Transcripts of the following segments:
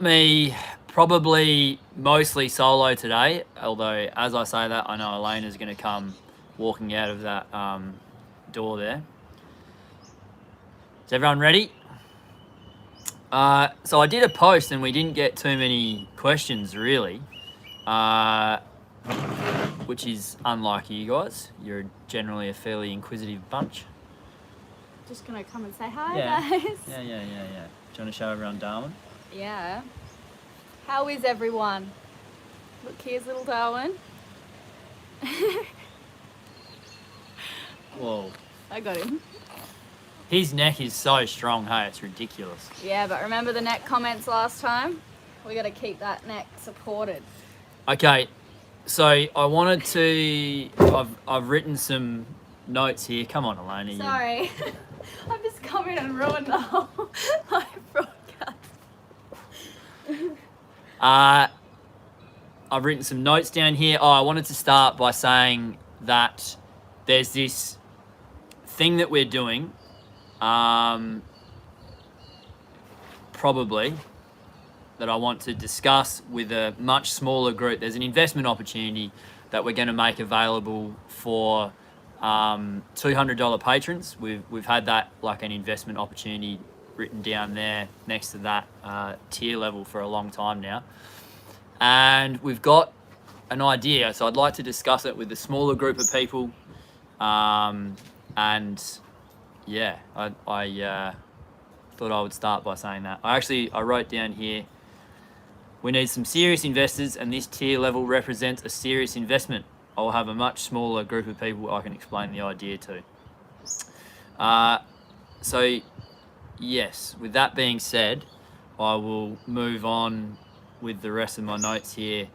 Me probably mostly solo today, although as I say that, I know Elena's going to come walking out of that door there. Is everyone ready? So I did a post and we didn't get too many questions really, which is unlike you guys. You're generally a fairly inquisitive bunch. Just gonna come and say hi, guys. Yeah. Do you want to show everyone Darwin? Yeah. How is everyone? Look, here's little Darwin. Whoa. I got him. His neck is so strong, hey, it's ridiculous. Yeah, but remember the neck comments last time? We gotta keep that neck supported. Okay, so I wanted to. I've written some notes here. Come on, Elena. Sorry, I've just come in and ruined the whole live broadcast. I've written some notes down here. I wanted to start by saying that there's this thing that we're doing, probably, that I want to discuss with a much smaller group. There's an investment opportunity that we're going to make available for $200 patrons. We've had that like an investment opportunity written down there next to that tier level for a long time now. And we've got an idea, so I'd like to discuss it with a smaller group of people. And yeah, I thought I would start by saying that. I wrote down here, we need some serious investors and this tier level represents a serious investment. I'll have a much smaller group of people I can explain the idea to. So yes, with that being said, I will move on with the rest of my notes here.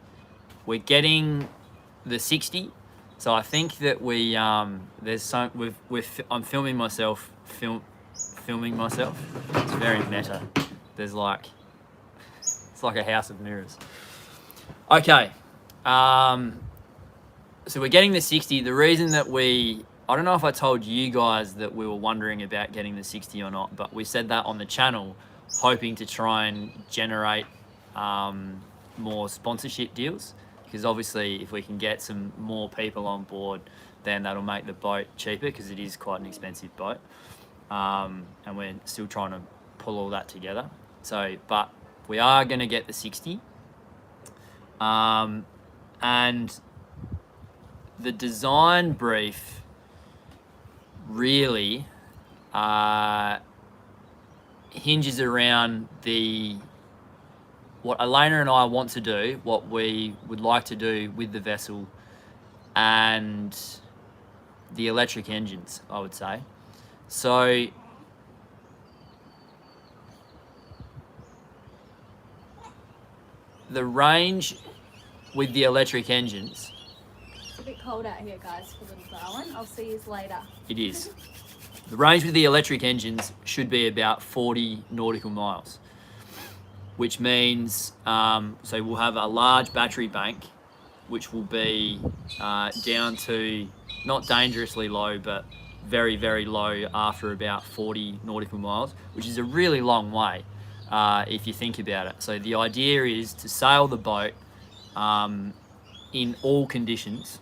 We're getting the 60. So I think that I'm filming myself, filming myself. It's very meta. It's like a house of mirrors. Okay. So we're getting the 60. The reason that I don't know if I told you guys that we were wondering about getting the 60 or not, but we said that on the channel, hoping to try and generate more sponsorship deals. Because obviously if we can get some more people on board, then that'll make the boat cheaper because it is quite an expensive boat. And we're still trying to pull all that together. So, but we are going to get the 60. And the design brief really hinges around what Elena and I want to do, what we would like to do with the vessel, and the electric engines, I would say. So the range with the electric engines. It's a bit cold out here, guys, for little Darwin. I'll see you later. It is. The range with the electric engines should be about 40 nautical miles, which means, so we'll have a large battery bank, which will be down to not dangerously low, but very, very low after about 40 nautical miles, which is a really long way if you think about it. So the idea is to sail the boat in all conditions,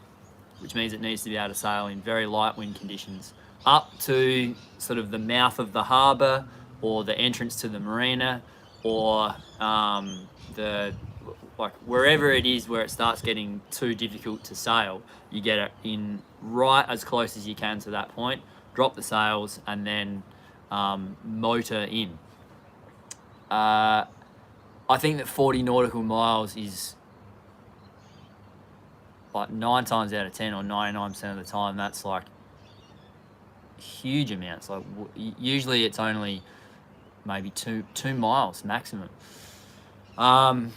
which means it needs to be able to sail in very light wind conditions, up to sort of the mouth of the harbour or the entrance to the marina, or wherever it is where it starts getting too difficult to sail, you get it in right as close as you can to that point, drop the sails, and then motor in. I think that 40 nautical miles is like 9 times out of 10 or 99% of the time, that's like huge amounts. Like usually it's only maybe 2 miles maximum. And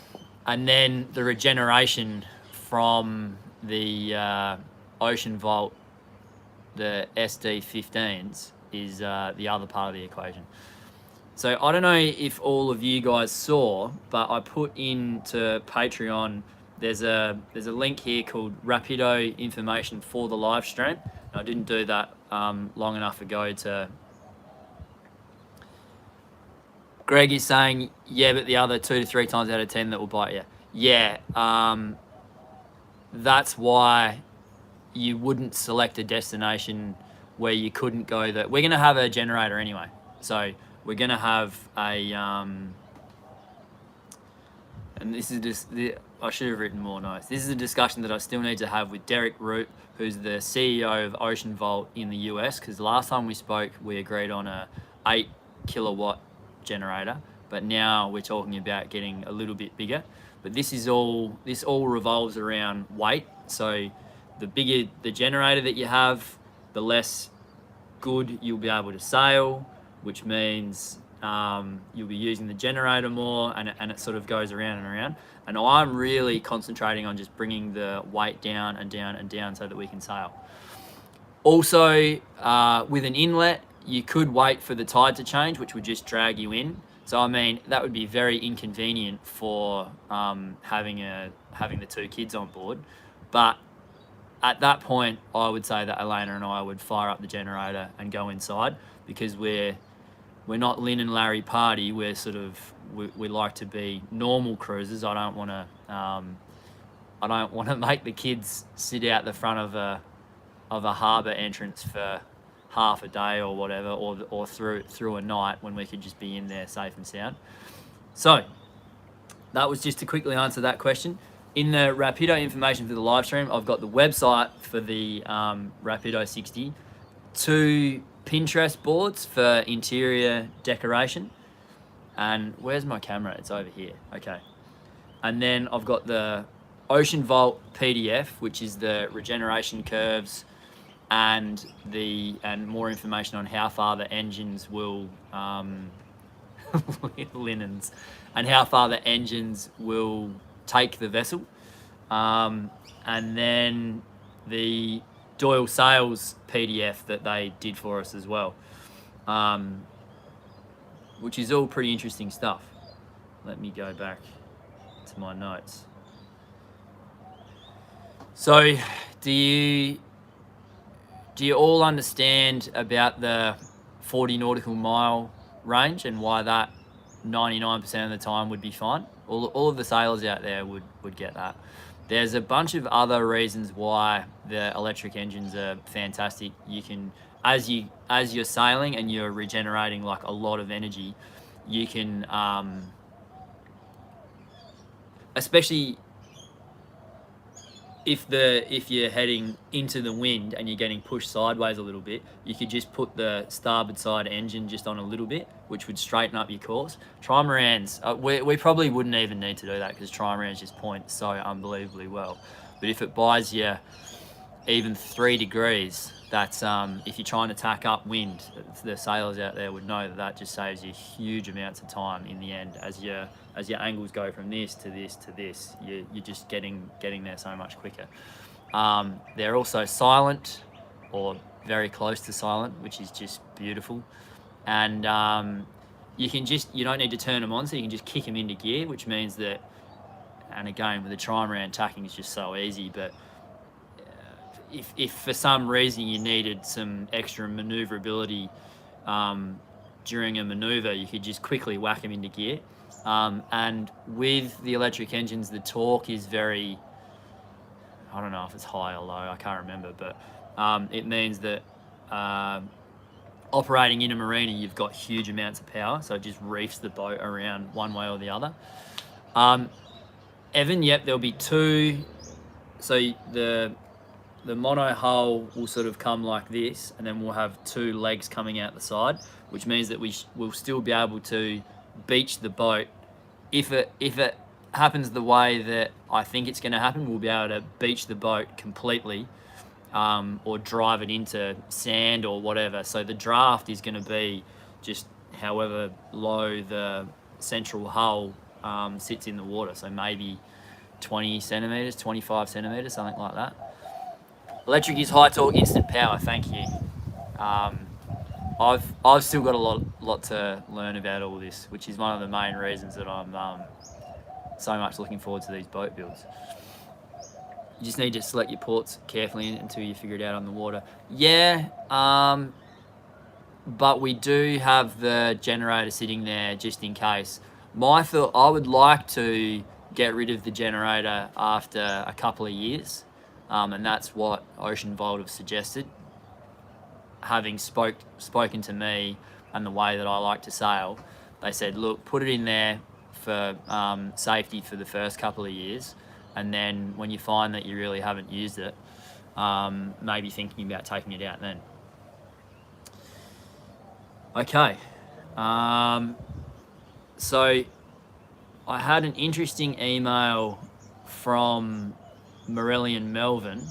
then the regeneration from the Ocean Vault, the SD15s, is the other part of the equation. So I don't know if all of you guys saw, but I put into Patreon, there's a link here called Rapido information for the live stream. I didn't do that long enough ago to Greg is saying, yeah, but the other 2 to 3 times out of 10 that will bite you. Yeah, that's why you wouldn't select a destination where you couldn't go that. We're going to have a generator anyway. So we're going to have a, and this is just, I should have written more notes. This is a discussion that I still need to have with Derek Root, who's the CEO of Ocean Vault in the US, because last time we spoke, we agreed on a 8 kilowatt generator, but now we're talking about getting a little bit bigger. But this all revolves around weight. So the bigger the generator that you have, the less good you'll be able to sail, which means you'll be using the generator more, and it sort of goes around and around. And I'm really concentrating on just bringing the weight down and down and down so that we can sail. Also, with an inlet, you could wait for the tide to change, which would just drag you in. So I mean, that would be very inconvenient for having the 2 kids on board. But at that point, I would say that Elena and I would fire up the generator and go inside, because we're not Lynn and Larry Party. We're sort of we like to be normal cruisers. I don't want to make the kids sit out the front of a harbour entrance for half a day or whatever, or through a night, when we could just be in there safe and sound. So that was just to quickly answer that question. In the Rapido information for the live stream, I've got the website for the Rapido 60, 2 Pinterest boards for interior decoration, and where's my camera? It's over here. Okay. And then I've got the Ocean Vault PDF, which is the regeneration curves and more information on how far the engines will linens, and how far the engines will take the vessel, and then the Doyle Sales PDF that they did for us as well, which is all pretty interesting stuff. Let me go back to my notes. So do you all understand about the 40 nautical mile range and why that 99% of the time would be fine? All of the sailors out there would get that. There's a bunch of other reasons why the electric engines are fantastic. You can, as you're sailing and you're regenerating like a lot of energy, you can, especially if you're heading into the wind and you're getting pushed sideways a little bit, you could just put the starboard side engine just on a little bit, which would straighten up your course. Trimarans, we probably wouldn't even need to do that, because Trimarans just point so unbelievably well. But if it buys you even 3 degrees, that's if you're trying to tack up wind, the sailors out there would know that just saves you huge amounts of time in the end. As your angles go from this to this to this, you're just getting there so much quicker. They're also silent, or very close to silent, which is just beautiful. And you don't need to turn them on, so you can just kick them into gear, which means that, and again with the Trimaran, tacking is just so easy. But if for some reason you needed some extra maneuverability during a maneuver, you could just quickly whack them into gear. And with the electric engines, the torque is very, I don't know if it's high or low, I can't remember, but it means that operating in a marina, you've got huge amounts of power, so it just reefs the boat around one way or the other. Evan, yep, there'll be 2, so the mono hull will sort of come like this, and then we'll have 2 legs coming out the side, which means that we'll still be able to beach the boat. If it happens the way that I think it's going to happen, we'll be able to beach the boat completely, or drive it into sand or whatever. So the draft is going to be just however low the central hull sits in the water. So maybe 20 centimeters, 25 centimeters, something like that. Electric is high torque, instant power. Thank you. I've still got a lot to learn about all this, which is one of the main reasons that I'm so much looking forward to these boat builds. You just need to select your ports carefully until you figure it out on the water. Yeah, but we do have the generator sitting there just in case. My thought, I would like to get rid of the generator after a couple of years, and that's what Ocean Vault have suggested. Having spoken to me and the way that I like to sail, they said, look, put it in there for safety for the first couple of years, and then when you find that you really haven't used it, maybe thinking about taking it out then. Okay, so I had an interesting email from Morelli and Melvin.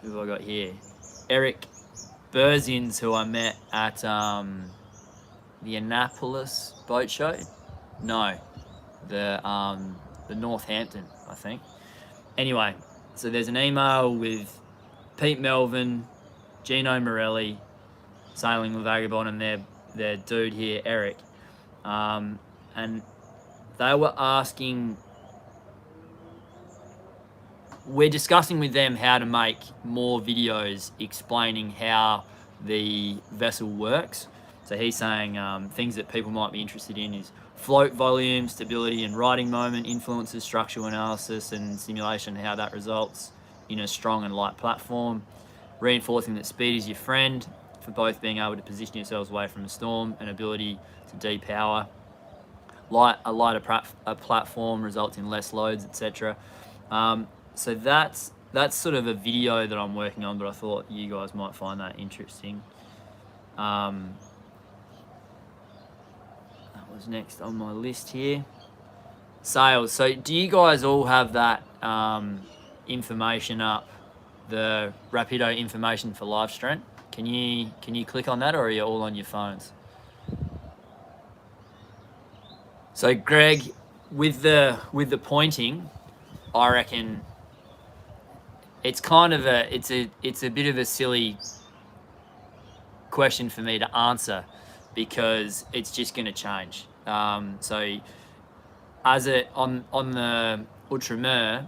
Who have I got here? Eric Burzins, who I met at the Annapolis boat show. No, the Northampton, I think. Anyway, so there's an email with Pete Melvin, Gino Morelli, Sailing the Vagabond, and their dude here, Eric. And they were asking, we're discussing with them how to make more videos explaining how the vessel works. So he's saying things that people might be interested in is float volume, stability and riding moment, influences, structural analysis and simulation, how that results in a strong and light platform, reinforcing that speed is your friend for both being able to position yourselves away from a storm and ability to depower. A lighter platform results in less loads, etc. So that's sort of a video that I'm working on, but I thought you guys might find that interesting. That was next on my list here. Sales. So do you guys all have that information up, the Rapido information for live stream? Can you click on that, or are you all on your phones? So Greg, with the pointing, I reckon it's kind of it's a bit of a silly question for me to answer because it's just going to change. So as on the Outremer,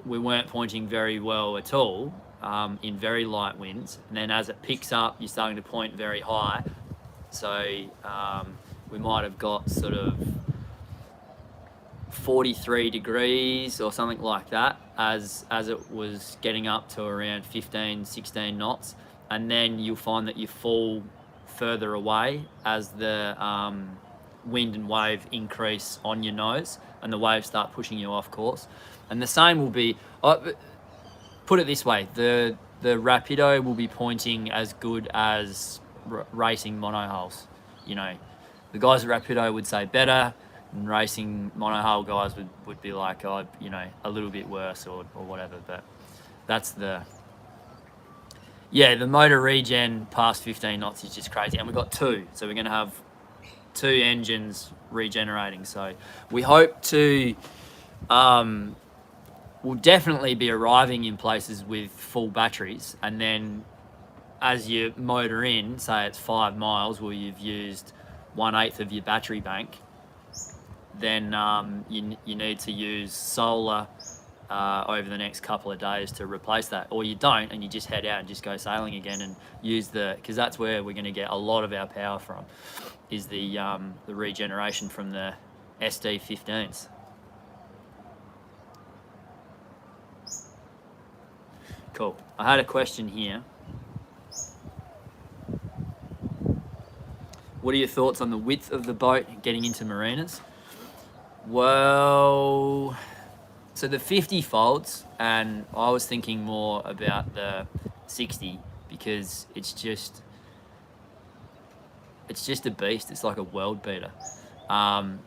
we weren't pointing very well at all in very light winds, and then as it picks up, you're starting to point very high. So we might have got sort of 43 degrees or something like that as it was getting up to around 15, 16 knots, and then you'll find that you fall further away as the wind and wave increase on your nose and the waves start pushing you off course. And the same will be, put it this way, the Rapido will be pointing as good as racing monohulls. You know, the guys at Rapido would say better, and racing monohull guys would be like, oh, you know, a little bit worse or whatever. But that's the motor regen past 15 knots is just crazy. And we've got two, so we're going to have two engines regenerating. So we hope to, we'll definitely be arriving in places with full batteries, and then as you motor in, say it's 5 miles where you've used 1/8 of your battery bank, then you need to use solar over the next couple of days to replace that, or you don't and you just head out and just go sailing again and use because that's where we're going to get a lot of our power from, is the regeneration from the SD15s. Cool. I had a question here. What are your thoughts on the width of the boat getting into marinas? Well, so the 50 folds, and I was thinking more about the 60 because it's just a beast. It's like a world beater. The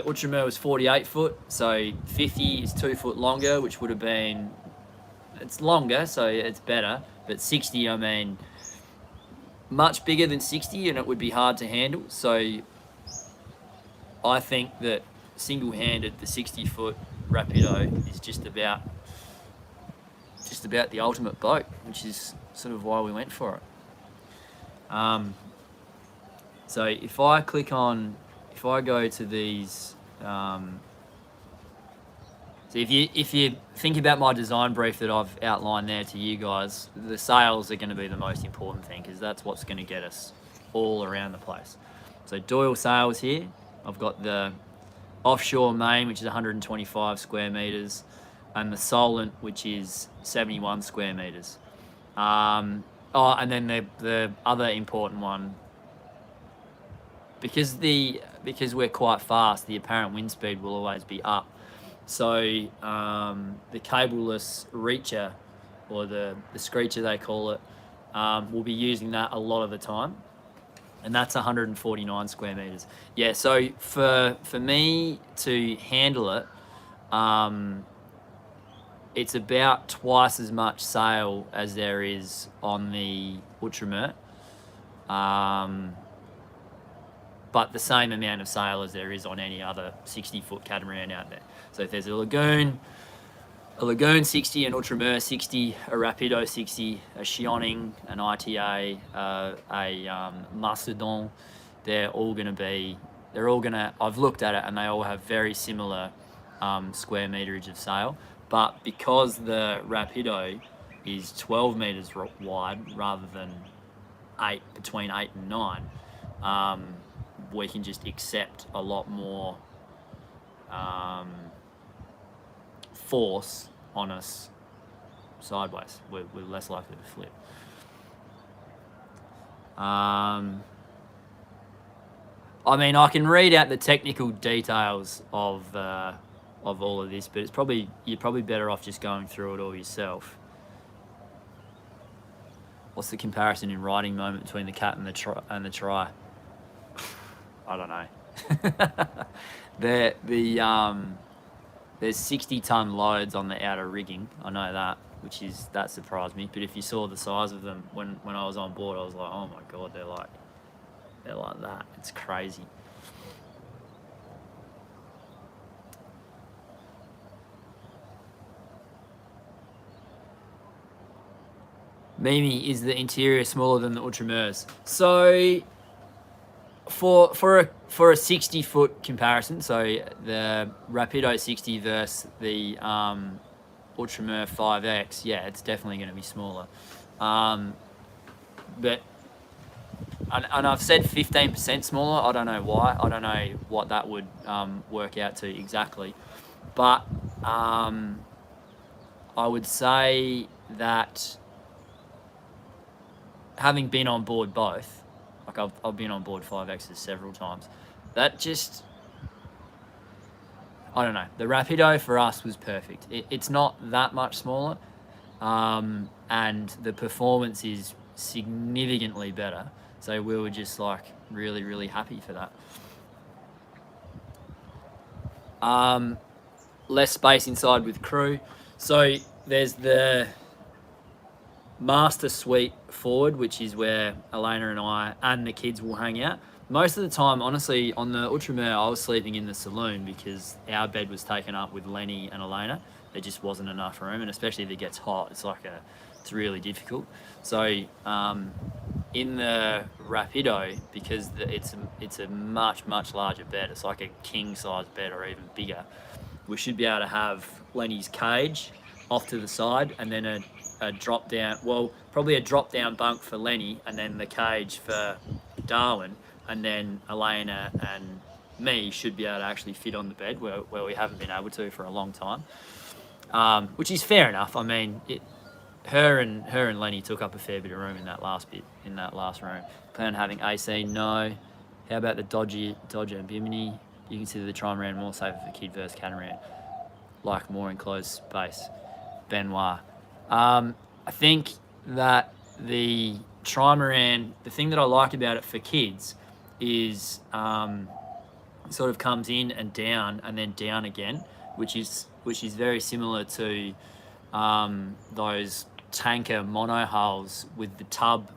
Outremer was 48 foot, so 50 is 2 foot longer, which would have been, it's longer, so it's better. But 60, I mean, much bigger than 60, and it would be hard to handle. So I think that single-handed, the 60-foot Rapido is just about the ultimate boat, which is sort of why we went for it. So if I go to these, So if you think about my design brief that I've outlined there to you guys, the sails are going to be the most important thing because that's what's going to get us all around the place. So Doyle sails here. I've got the offshore main, which is 125 square meters, and the Solent, which is 71 square meters. And then the other important one, because we're quite fast, the apparent wind speed will always be up. So the cableless reacher, or the screecher they call it, we'll be using that a lot of the time, and that's 149 square meters. Yeah, so for me to handle it, it's about twice as much sail as there is on the Outremer, but the same amount of sail as there is on any other 60-foot catamaran out there. So if there's a Lagoon 60, an Outremer 60, a Rapido 60, a Xioning, an ITA, a Macedon, they're all going to, I've looked at it and they all have very similar square meterage of sail, but because the Rapido is 12 meters wide rather than between 8 and 9, we can just accept a lot more force on us sideways. We're less likely to flip. I mean, I can read out the technical details of all of this, but you're probably better off just going through it all yourself. What's the comparison in riding moment between the cat and the try? I don't know. There's 60-ton loads on the outer rigging. I know that, that surprised me. But if you saw the size of them when I was on board, I was like, oh my god, they're like that. It's crazy. Mimi, is the interior smaller than the Outremers? So for a 60-foot comparison, so the Rapido 60 versus the Outremer 5X, yeah, it's definitely going to be smaller. But and I've said 15% smaller. I don't know why. I don't know what that would work out to exactly. But I would say that having been on board both, like I've been on board 5Xs several times, that just, I don't know. The Rapido for us was perfect. It's not that much smaller, and the performance is significantly better. So we were just like really, really happy for that. Less space inside with crew. So there's the master suite forward, which is where Elena and I and the kids will hang out. Most of the time, honestly, on the Outremer, I was sleeping in the saloon because our bed was taken up with Lenny and Elena. There just wasn't enough room, and especially if it gets hot, it's really difficult. So in the Rapido, because it's a much, much larger bed, it's like a king size bed or even bigger, we should be able to have Lenny's cage off to the side, and then a drop down, probably a drop down bunk for Lenny, and then the cage for Darwin, and then Elena and me should be able to actually fit on the bed where we haven't been able to for a long time, which is fair enough. I mean, her and Lenny took up a fair bit of room in that last room. Plan on having AC? No. How about the Dodge Bimini? You consider the Trimaran more safe for kid versus catamaran, like more enclosed space? Benoit. I think that the Trimaran, the thing that I like about it for kids is it sort of comes in and down and then down again, which is very similar to those tanker monohulls with the tub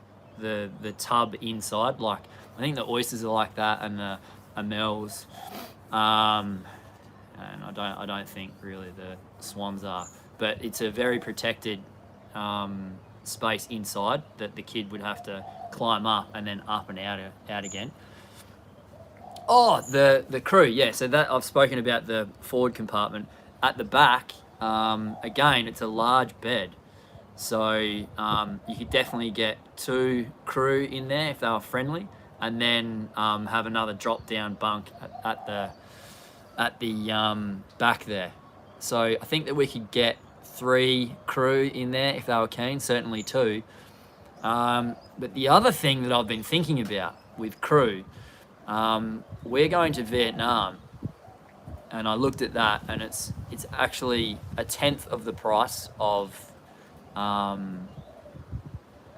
inside. Like I think the Oysters are like that, and the Amels, and I don't think really the Swans are, but it's a very protected space inside that the kid would have to climb up and then up and out again. Oh, the crew, yeah. So that I've spoken about the forward compartment. at the back, again, it's a large bed. So you could definitely get 2 crew in there if they were friendly, and then have another drop-down bunk at the back there. So I think that we could get 3 crew in there if they were keen, certainly 2. But the other thing that I've been thinking about with crew, we're going to Vietnam, and I looked at that, and it's actually a tenth of the price of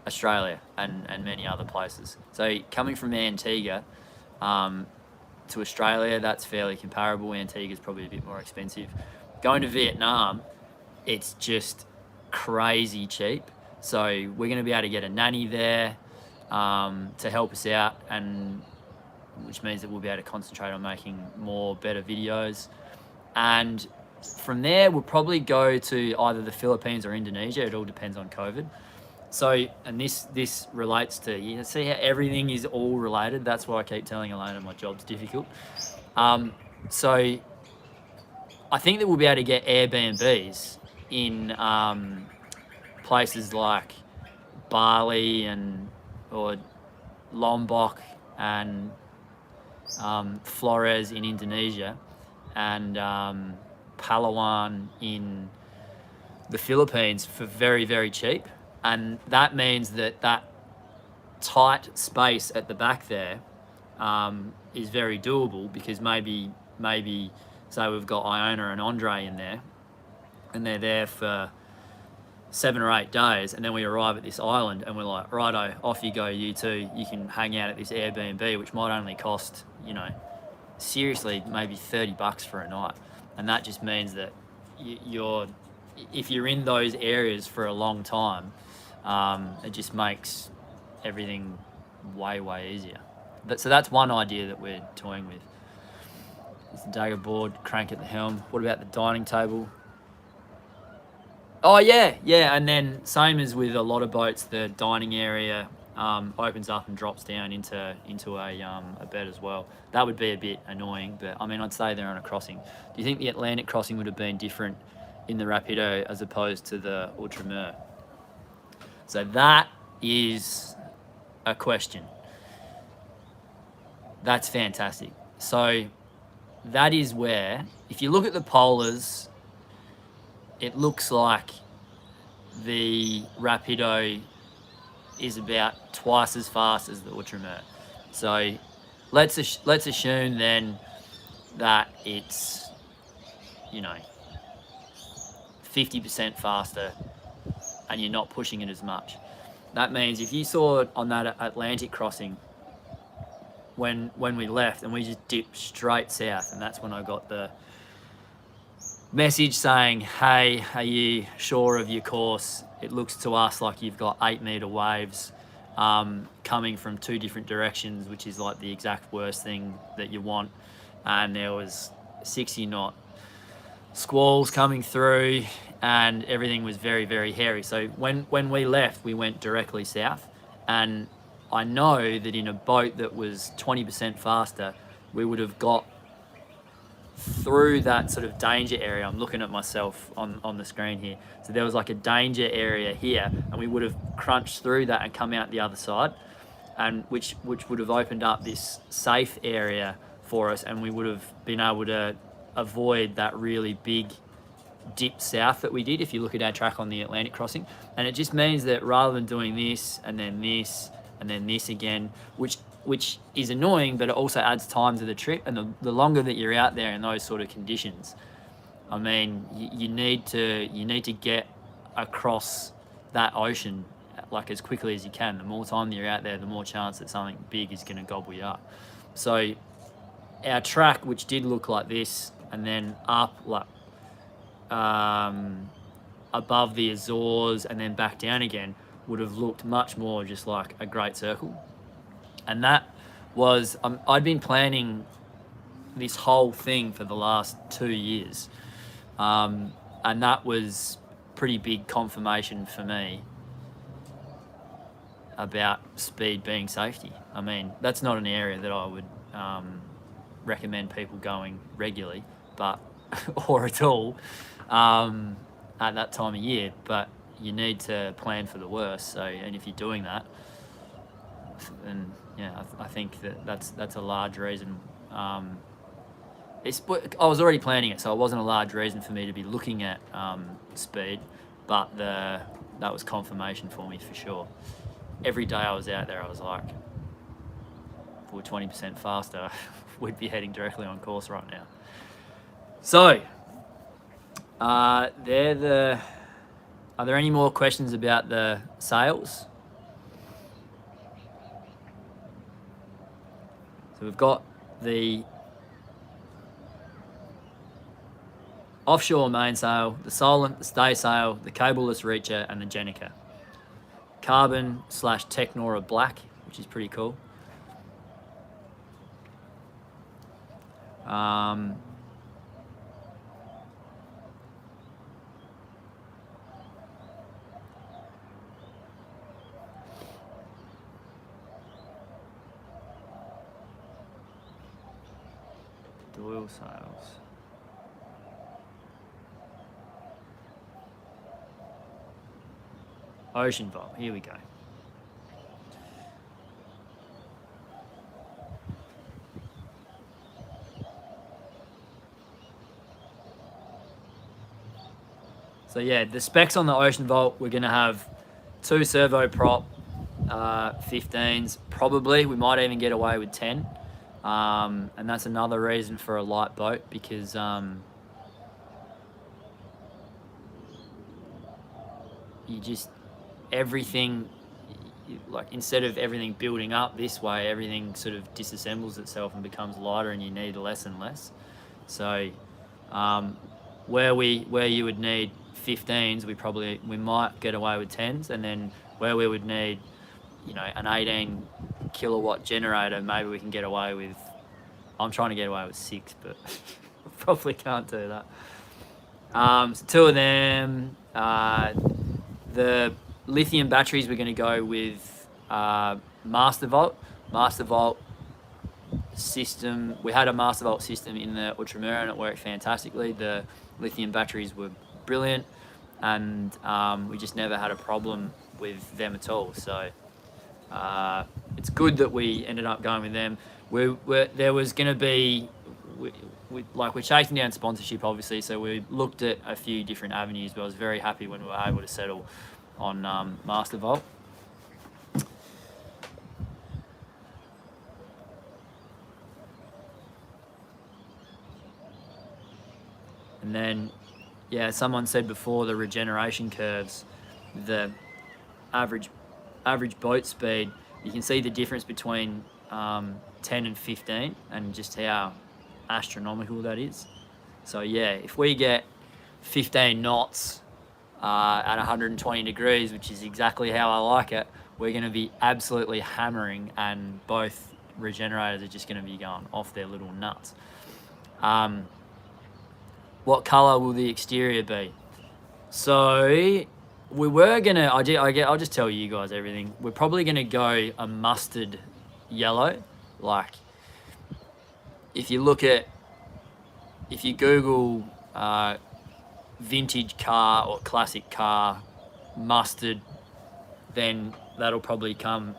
Australia and many other places. So coming from Antigua to Australia, that's fairly comparable. Antigua's probably a bit more expensive. Going to Vietnam, it's just crazy cheap. So we're going to be able to get a nanny there to help us out, and which means that we'll be able to concentrate on making better videos. And from there, we'll probably go to either the Philippines or Indonesia. It all depends on COVID. So, and this relates to, you see how everything is all related. That's why I keep telling Elena my job's difficult. So I think that we'll be able to get Airbnbs in places like Bali or Lombok and Flores in Indonesia, and Palawan in the Philippines for very, very cheap. And that means that tight space at the back there is very doable, because maybe say we've got Iona and Andre in there, and they're there for 7 or 8 days, and then we arrive at this island and we're like, righto, off you go, you two, you can hang out at this Airbnb, which might only cost, seriously, maybe $30 for a night. And that just means that if you're in those areas for a long time, it just makes everything way, way easier. So that's one idea that we're toying with. It's the dagger board, crank at the helm. What about the dining table? Oh yeah, and then same as with a lot of boats, the dining area opens up and drops down into a bed as well. That would be a bit annoying, but I mean, I'd say they're on a crossing. Do you think the Atlantic crossing would have been different in the Rapido as opposed to the Outremer? So that is a question. That's fantastic. So that is where, if you look at the polars, it looks like the Rapido is about twice as fast as the Outremer. So let's assume then that it's 50% faster, and you're not pushing it as much. That means if you saw it on that Atlantic crossing when we left, and we just dipped straight south, and that's when I got the message saying, hey, are you sure of your course? It looks to us like you've got 8-meter waves coming from 2 different directions, which is like the exact worst thing that you want. And there was 60-knot squalls coming through, and everything was very, very hairy. So when we left, we went directly south, and I know that in a boat that was 20% faster, we would have got through that sort of danger area. I'm looking at myself on the screen here. So there was like a danger area here, and we would have crunched through that and come out the other side, and which would have opened up this safe area for us, and we would have been able to avoid that really big dip south that we did, if you look at our track on the Atlantic crossing. And it just means that rather than doing this and then this and then this again, which is annoying, but it also adds time to the trip, and the longer that you're out there in those sort of conditions, I mean, you need to get across that ocean like as quickly as you can. The more time that you're out there, the more chance that something big is going to gobble you up. So our track, which did look like this, and then up like above the Azores and then back down again, would have looked much more just like a great circle. And that was, I'd been planning this whole thing for the last 2 years. And that was pretty big confirmation for me about speed being safety. I mean, that's not an area that I would recommend people going regularly, but or at all at that time of year. But you need to plan for the worst. So, and if you're doing that, then yeah, I think that's a large reason. I was already planning it, so it wasn't a large reason for me to be looking at speed, but that was confirmation for me for sure. Every day I was out there, I was like, if we're 20% faster, we'd be heading directly on course right now. So, are there any more questions about the sails? So we've got the offshore mainsail, the Solent, the stay sail, the cableless reacher, and the Jenica. Carbon/Technora black, which is pretty cool. Doyle sails. Ocean Vault, here we go. So yeah, the specs on the Ocean Vault, we're going to have 2 servo prop 15s, probably. We might even get away with 10. And that's another reason for a light boat, because you just, everything, like instead of everything building up this way, everything sort of disassembles itself and becomes lighter, and you need less and less. So where you would need 15s, we might get away with 10s, and then where we would need, an 18 kilowatt generator, maybe we can get away with, I'm trying to get away with 6, but probably can't do that. So 2 of them. The lithium batteries, we're going to go with Master Vault system. We had a Master Vault system in the Trimaran, and it worked fantastically. The lithium batteries were brilliant, and we just never had a problem with them at all. So it's good that we ended up going with them. There was going to be, we're chasing down sponsorship, obviously, so we looked at a few different avenues, but I was very happy when we were able to settle on Master Vault. And then, yeah, someone said before, the regeneration curves, the average boat speed, you can see the difference between 10 and 15 and just how astronomical that is. So yeah, if we get 15 knots at 120 degrees, which is exactly how I like it, we're going to be absolutely hammering, and both regenerators are just going to be going off their little nuts. What colour will the exterior be? So we were going to, I'll just tell you guys everything. We're probably going to go a mustard yellow. Like, if you Google vintage car or classic car mustard, then that'll probably come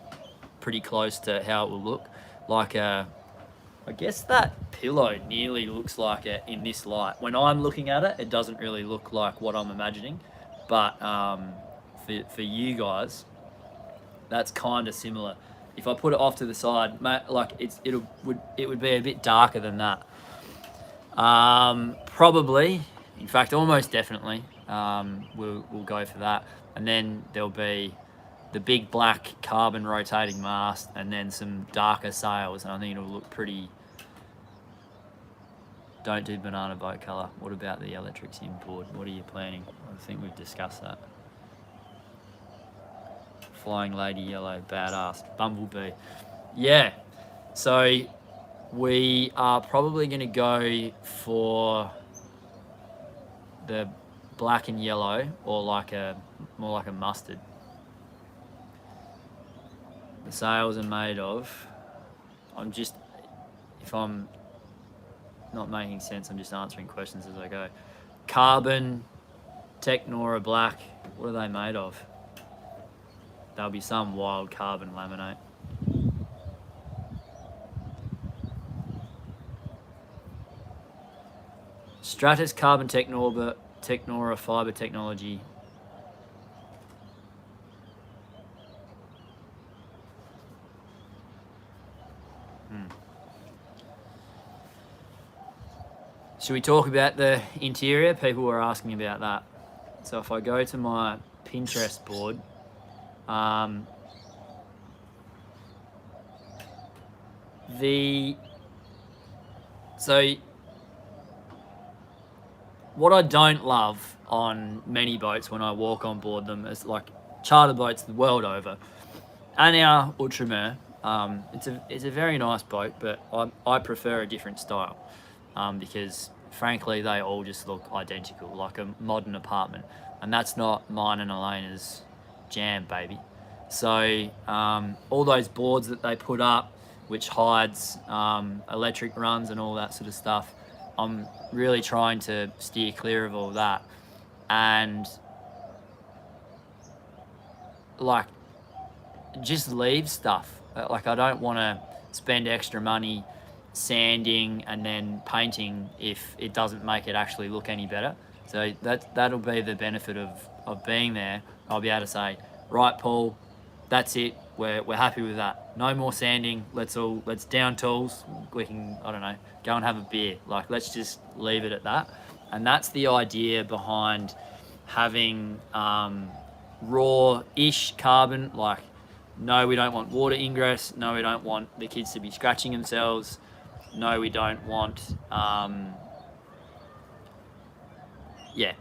pretty close to how it will look. Like I guess that pillow nearly looks like it in this light. When I'm looking at it, it doesn't really look like what I'm imagining. But for you guys, that's kind of similar. If I put it off to the side, like it would be a bit darker than that. Probably, in fact, almost definitely, we'll go for that. And then there'll be the big black carbon rotating mast, and then some darker sails, and I think it'll look pretty. Don't do banana boat colour. What about the electrics inboard? What are you planning? I think we've discussed that. Flying lady yellow, badass. Bumblebee. Yeah. So we are probably going to go for the black and yellow, or more like a mustard. The sails are made of, if I'm not making sense. I'm just answering questions as I go. Carbon, Technora Black. What are they made of? There'll be some wild carbon laminate. Stratus Carbon Technora fiber technology. Should we talk about the interior? People were asking about that. So if I go to my Pinterest board, so what I don't love on many boats when I walk on board them is like charter boats the world over, and our Ultramar. It's a very nice boat, but I prefer a different style, because frankly they all just look identical, like a modern apartment, and that's not mine and Elena's jam, baby. So all those boards that they put up, which hides electric runs and all that sort of stuff, I'm really trying to steer clear of all that, and like just leave stuff. Like I don't want to spend extra money sanding and then painting if it doesn't make it actually look any better. So that'll be the benefit of being there. I'll be able to say, right, Paul, that's it. We're happy with that. No more sanding. Let's down tools. We can, I don't know, go and have a beer. Like, let's just leave it at that. And that's the idea behind having raw-ish carbon. Like, no, we don't want water ingress. No, we don't want the kids to be scratching themselves. No, we don't want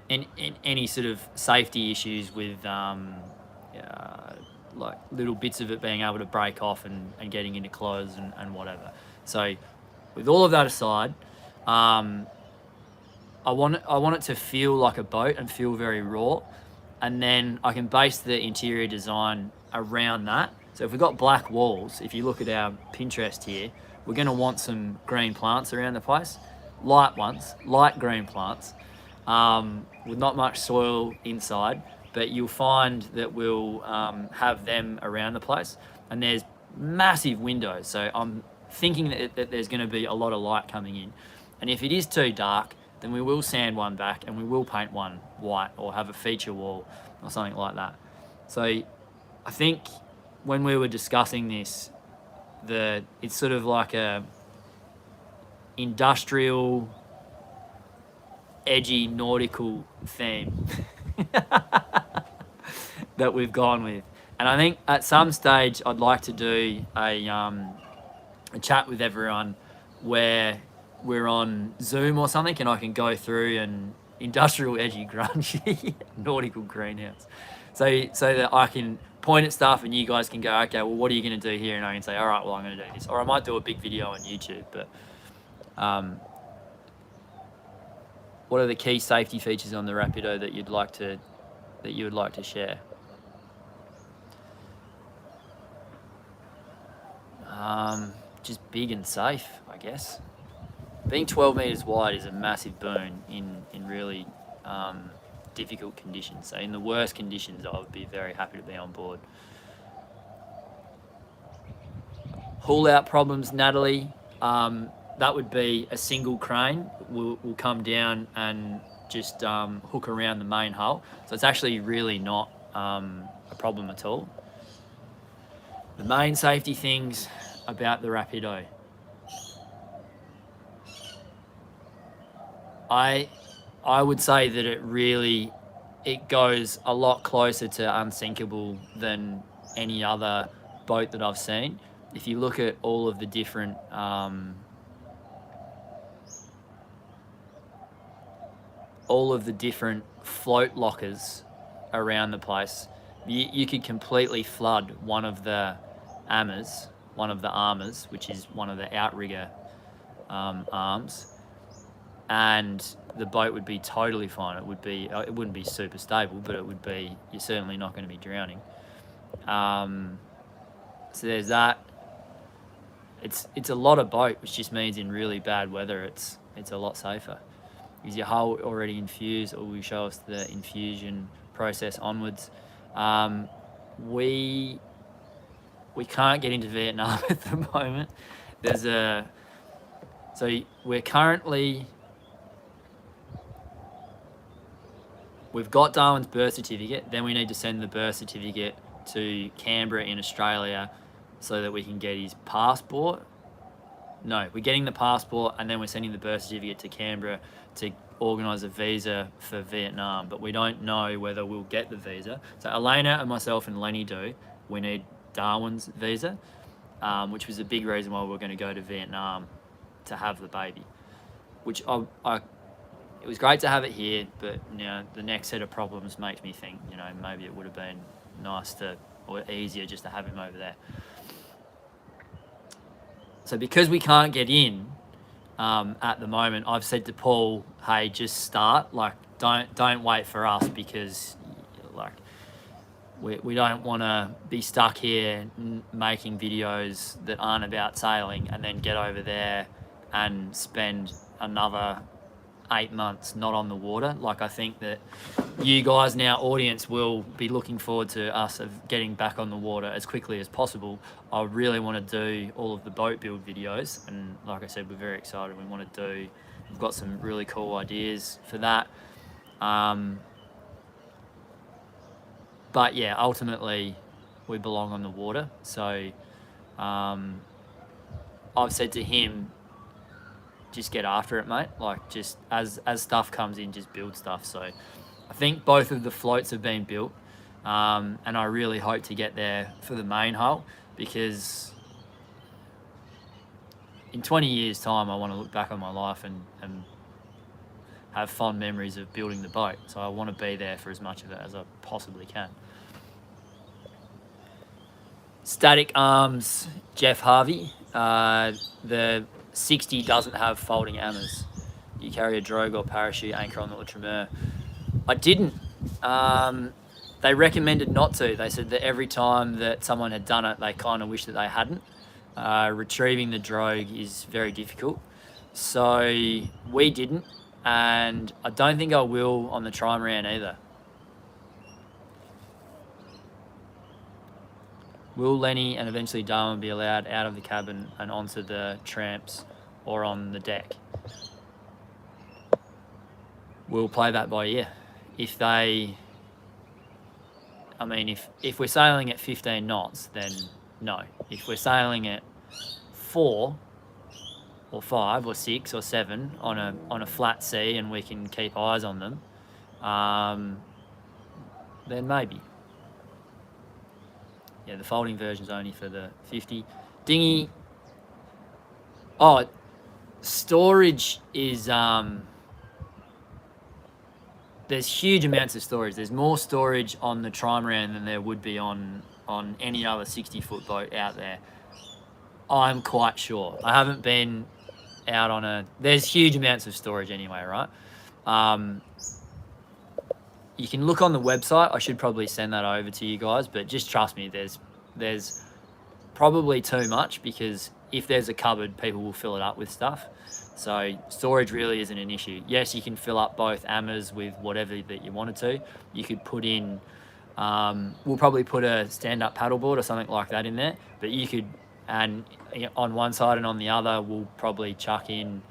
any sort of safety issues with like little bits of it being able to break off and getting into clothes and whatever. So with all of that aside, I want it to feel like a boat and feel very raw, and then I can base the interior design around that. So if we've got black walls, if you look at our Pinterest here, we're going to want some green plants around the place, light ones, light green plants, with not much soil inside, but you'll find that we'll have them around the place. And there's massive windows, so I'm thinking that there's going to be a lot of light coming in. And if it is too dark, then we will sand one back and we will paint one white or have a feature wall or something like that. So I think when we were discussing this, it's sort of like a industrial, edgy, nautical theme that we've gone with. And I think at some stage I'd like to do a chat with everyone where we're on Zoom or something and I can go through an industrial, edgy, grungy, nautical greenhouse. So that I can point at stuff and you guys can go, okay, well, what are you going to do here? And I can say, all right, well, I'm going to do this. Or I might do a big video on YouTube, but what are the key safety features on the Rapido that you would like to share? Just big and safe, I guess. Being 12 meters wide is a massive boon in really difficult conditions. So in the worst conditions, I would be very happy to be on board. Haul out problems, Natalie. That would be a single crane will come down and just hook around the main hull. So it's actually really not a problem at all. The main safety things about the Rapido. I would say that it goes a lot closer to unsinkable than any other boat that I've seen. If you look at all of the different float lockers around the place, you could completely flood one of the armors, which is one of the outrigger arms, and the boat would be totally fine. It wouldn't be super stable, but you're certainly not going to be drowning. So there's that. It's a lot of boat, which just means in really bad weather it's it's a lot safer. Is your hull already infused, or will you show us the infusion process onwards? We can't get into Vietnam at the moment. So we're currently, we've got Darwin's birth certificate. Then we need to send the birth certificate to Canberra in Australia so that we can get his passport. No, we're getting the passport and then we're sending the birth certificate to Canberra to organise a visa for Vietnam, but we don't know whether we'll get the visa. So Elena and myself and Lenny do. We need Darwin's visa, which was a big reason why we were going to go to Vietnam to have the baby, which it was great to have it here, but the next set of problems makes me think, maybe it would have been nice or easier just to have him over there. So because we can't get in at the moment, I've said to Paul, hey, just start. Like, don't wait for us, because like we don't want to be stuck here making videos that aren't about sailing and then get over there and spend another 8 months not on the water. Like, I think that you guys and our audience will be looking forward to us of getting back on the water as quickly as possible. I really want to do all of the boat build videos, and like I said, we're very excited. We've got some really cool ideas for that. But yeah, ultimately we belong on the water. So I've said to him, just get after it, mate. Like, just as stuff comes in, just build stuff. So I think both of the floats have been built, and I really hope to get there for the main hull, because in 20 years' time I want to look back on my life and have fond memories of building the boat. So I want to be there for as much of it as I possibly can. Static arms, Jeff Harvey. The 60 doesn't have folding hammers. You carry a drogue or parachute anchor on the Trimaran. I didn't. They recommended not to. They said that every time that someone had done it, they kind of wished that they hadn't. Retrieving the drogue is very difficult. So we didn't, and I don't think I will on the Trimaran either. Will Lenny and eventually Darwin be allowed out of the cabin and onto the tramps or on the deck? We'll play that by ear. If we're sailing at 15 knots, then no. If we're sailing at 4 or 5 or 6 or 7 on a flat sea and we can keep eyes on them, then maybe. Yeah, the folding version's only for the 50. Dinghy. Oh, storage is... there's huge amounts of storage. There's more storage on the Trimaran than there would be on any other 60-foot boat out there. I'm quite sure. I haven't been out on a... There's huge amounts of storage anyway, right? You can look on the website. I should probably send that over to you guys, but just trust me, there's probably too much, because if there's a cupboard, people will fill it up with stuff. So storage really isn't an issue. Yes, you can fill up both ammers with whatever that you wanted to. You could put in... we'll probably put a stand-up paddleboard or something like that in there, but you could... And on one side and on the other, we'll probably chuck in...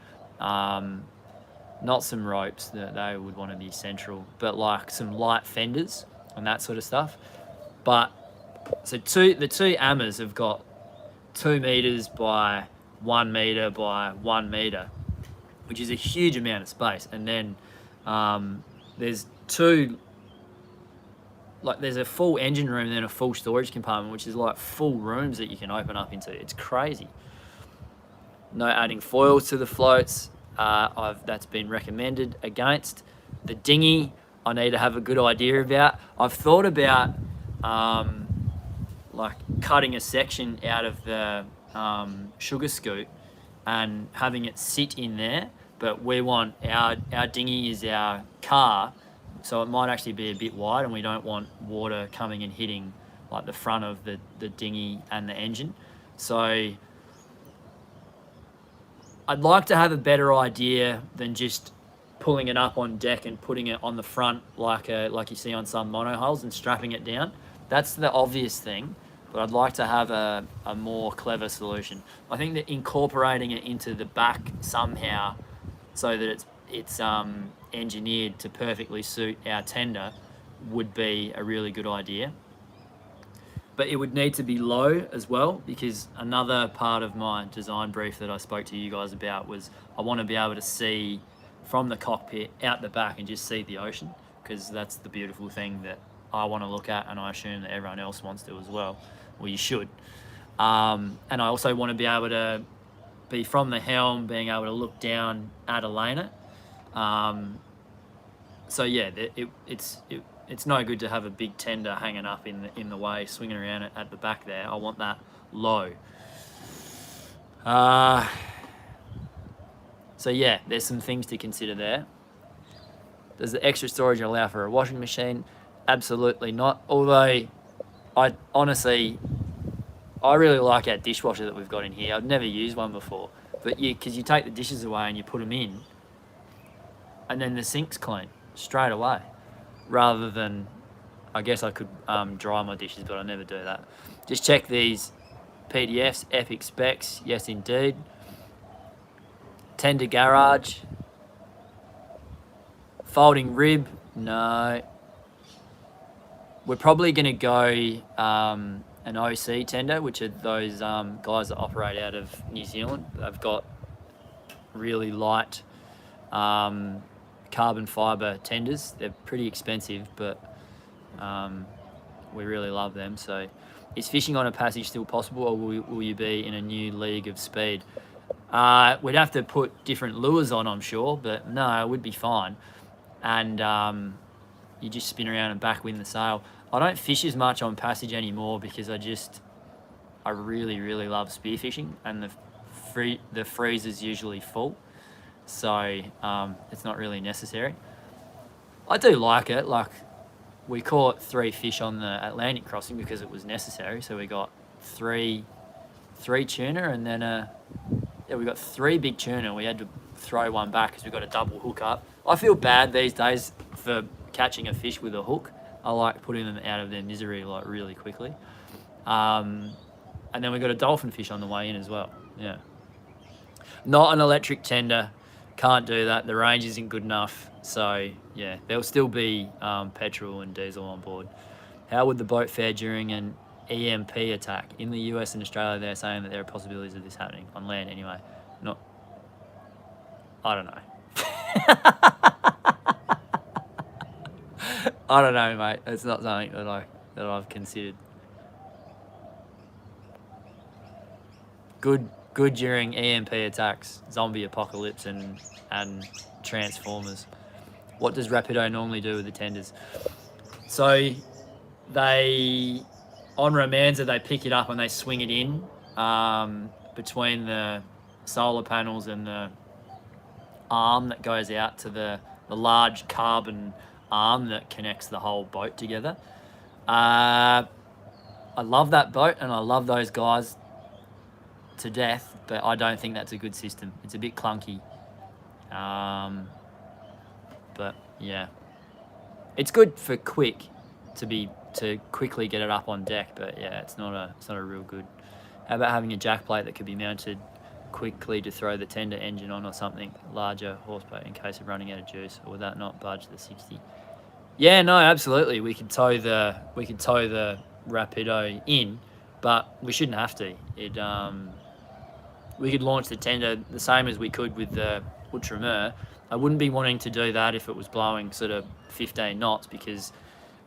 not some ropes, that they would want to be central, but like some light fenders and that sort of stuff. But so the two ammers have got 2 meters by 1 meter by 1 meter, which is a huge amount of space. And then there's there's a full engine room and then a full storage compartment, which is like full rooms that you can open up into. It's crazy. No adding foils to the floats. That's been recommended against. The dinghy, I need to have a good idea about. I've thought about like cutting a section out of the sugar scoop and having it sit in there, but we want our dinghy is our car, so it might actually be a bit wide, and we don't want water coming and hitting like the front of the dinghy and the engine. So I'd like to have a better idea than just pulling it up on deck and putting it on the front like you see on some monohulls and strapping it down. That's the obvious thing, but I'd like to have a more clever solution. I think that incorporating it into the back somehow so that it's engineered to perfectly suit our tender would be a really good idea. But it would need to be low as well, because another part of my design brief that I spoke to you guys about was I want to be able to see from the cockpit out the back and just see the ocean, because that's the beautiful thing that I want to look at, and I assume that everyone else wants to as well. Well, you should. And I also want to be able to be from the helm, being able to look down at Elena. So yeah, it's no good to have a big tender hanging up in the way, swinging around at the back there. I want that low. So yeah, there's some things to consider there. Does the extra storage allow for a washing machine? Absolutely not. Although, I really like our dishwasher that we've got in here. I've never used one before, but because you take the dishes away and you put them in, and then the sink's clean straight away. Rather than, I guess I could dry my dishes, but I never do that. Just check these PDFs, epic specs, yes indeed. Tender garage. Folding rib, no. We're probably going to go an OC tender, which are those guys that operate out of New Zealand. They've got really light carbon fibre tenders. They're pretty expensive, but we really love them. So is fishing on a passage still possible, or will you be in a new league of speed? We'd have to put different lures on, I'm sure, but no, it would be fine. And you just spin around and backwind the sail. I don't fish as much on passage anymore because I really, really love spearfishing, and the freezer's usually full. So it's not really necessary. I do like it. Like, we caught 3 fish on the Atlantic crossing because it was necessary. So we got three tuna, and then we got 3 big tuna. We had to throw one back because we got a double hook up. I feel bad these days for catching a fish with a hook. I like putting them out of their misery like really quickly. And then we got a dolphin fish on the way in as well. Yeah. Not an electric tender. Can't do that. The range isn't good enough. So yeah, there'll still be petrol and diesel on board. How would the boat fare during an EMP attack? In the US and Australia, they're saying that there are possibilities of this happening on land anyway. I don't know. I don't know, mate. It's not something that I've considered. Good during EMP attacks, zombie apocalypse, and transformers. What does Rapido normally do with the tenders? So on Romanza, they pick it up and they swing it in between the solar panels and the arm that goes out to the large carbon arm that connects the whole boat together. I love that boat and I love those guys to death, but I don't think that's a good system. It's a bit clunky. But yeah, it's good for to quickly get it up on deck, but yeah, it's not a real good. How about having a jack plate that could be mounted quickly to throw the tender engine on, or something larger horsepower in case of running out of juice, or would that not budge the 60? Yeah, no, absolutely. We could tow the Rapido in, but we shouldn't have to. We could launch the tender the same as we could with the Ultramar. I wouldn't be wanting to do that if it was blowing sort of 15 knots, because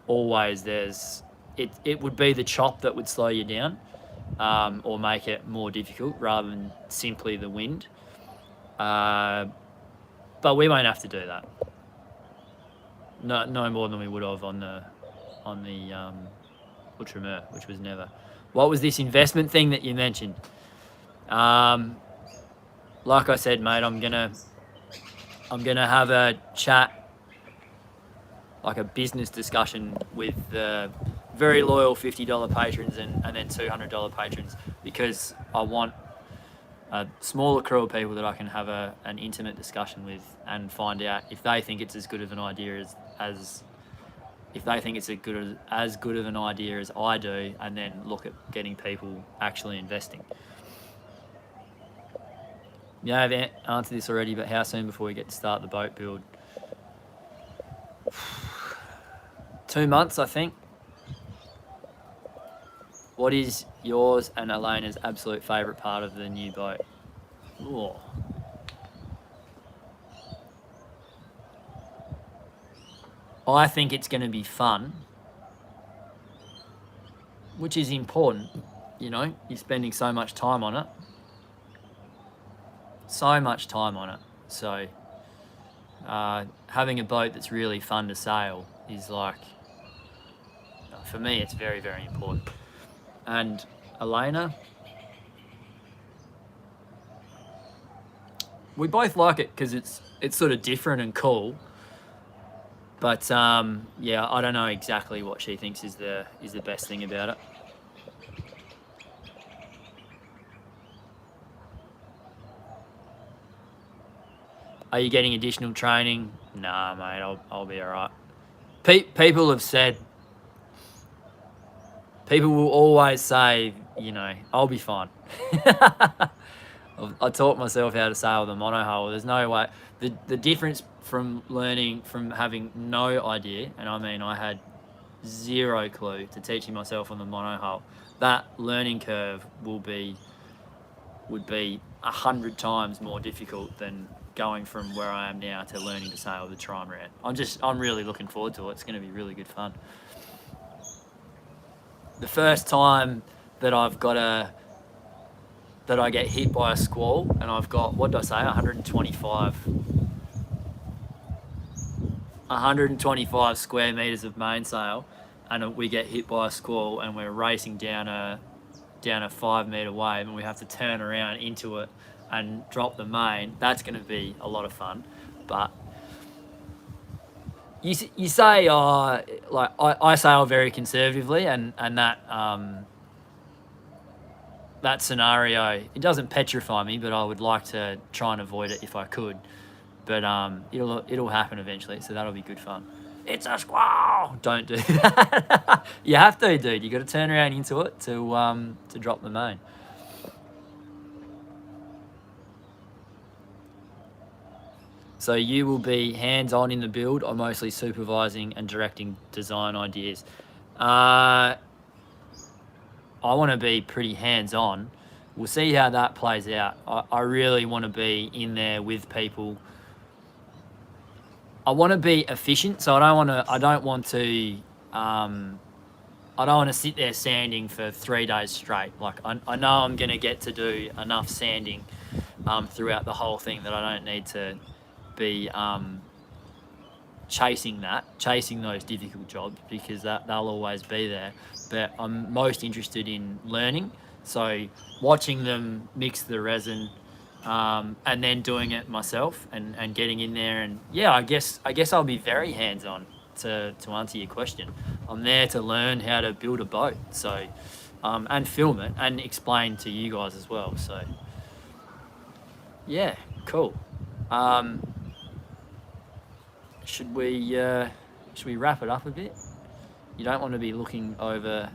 always it would be the chop that would slow you down, or make it more difficult rather than simply the wind. But we won't have to do that. No more than we would have on the Ultramar, which was never. What was this investment thing that you mentioned? Like I said, mate, I'm gonna have a chat, like a business discussion with the very loyal $50 patrons and then $200 patrons, because I want a smaller crew of people that I can have an intimate discussion with and find out if they think it's as good of an idea as if they think it's as good of an idea as I do, and then look at getting people actually investing. Yeah, I've answered this already, but how soon before we get to start the boat build? 2 months, I think. What is yours and Elena's absolute favourite part of the new boat? Ooh. I think it's going to be fun, which is important. You know, you're spending so much time on it. So having a boat that's really fun to sail is like, for me, it's very, very important. And Elena, we both like it because it's sort of different and cool. But yeah, I don't know exactly what she thinks is the best thing about it. Are you getting additional training? Nah, mate, I'll be all right. People have said, people will always say, you know, I'll be fine. I taught myself how to sail the monohull. There's no way. The difference from learning, from having no idea, and I mean I had zero clue, to teaching myself on the monohull, that learning curve would be 100 times more difficult than going from where I am now to learning to sail the Trimaran. I'm really looking forward to it. It's going to be really good fun. The first time that I get hit by a squall and I've got, what did I say, 125 square meters of mainsail, and we get hit by a squall and we're racing down a 5 meter wave and we have to turn around into it and drop the main. That's going to be a lot of fun. But you say, like I sail very conservatively, and that scenario, it doesn't petrify me, but I would like to try and avoid it if I could. But it'll happen eventually, so that'll be good fun. It's a squall! Don't do that. You have to, dude. You got to turn around into it to drop the main. So you will be hands-on in the build, or mostly supervising and directing design ideas? I want to be pretty hands-on. We'll see how that plays out. I really want to be in there with people. I want to be efficient, so I don't want to sit there sanding for 3 days straight. Like I know I'm going to get to do enough sanding throughout the whole thing that I don't need to be chasing those difficult jobs, because they'll always be there. But I'm most interested in learning, so watching them mix the resin and then doing it myself and getting in there. And yeah, I guess I'll be very hands-on to answer your question. I'm there to learn how to build a boat, so and film it and explain to you guys as well. So yeah, cool. Should we wrap it up a bit? You don't want to be looking over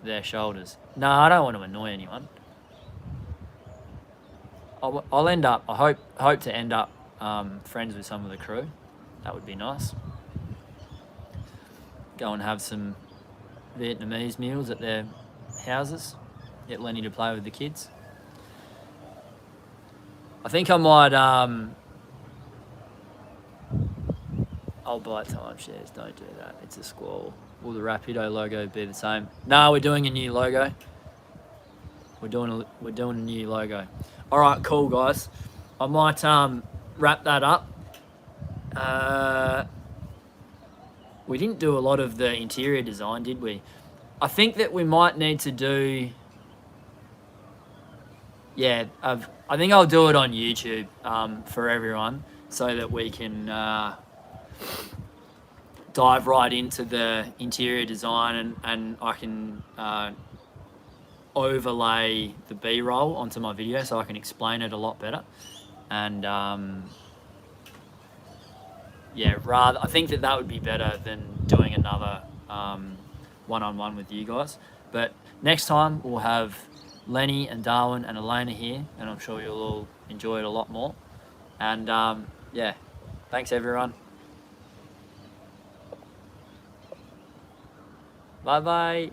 their shoulders. No, I don't want to annoy anyone. I'll end up, I hope to end up friends with some of the crew. That would be nice. Go and have some Vietnamese meals at their houses. Get Lenny to play with the kids. I think I might I'll buy timeshares. Don't do that. It's a squall. Will the Rapido logo be the same? No, we're doing a new logo. We're doing a new logo. All right, cool, guys. I might wrap that up. We didn't do a lot of the interior design, did we? I think that we might need to do. Yeah, I think I'll do it on YouTube for everyone, so that we can dive right into the interior design, and I can overlay the B-roll onto my video so I can explain it a lot better. And yeah, I think that would be better than doing another one-on-one with you guys. But next time we'll have Lenny and Darwin and Elena here, and I'm sure you'll all enjoy it a lot more. And yeah, thanks everyone. Bye bye.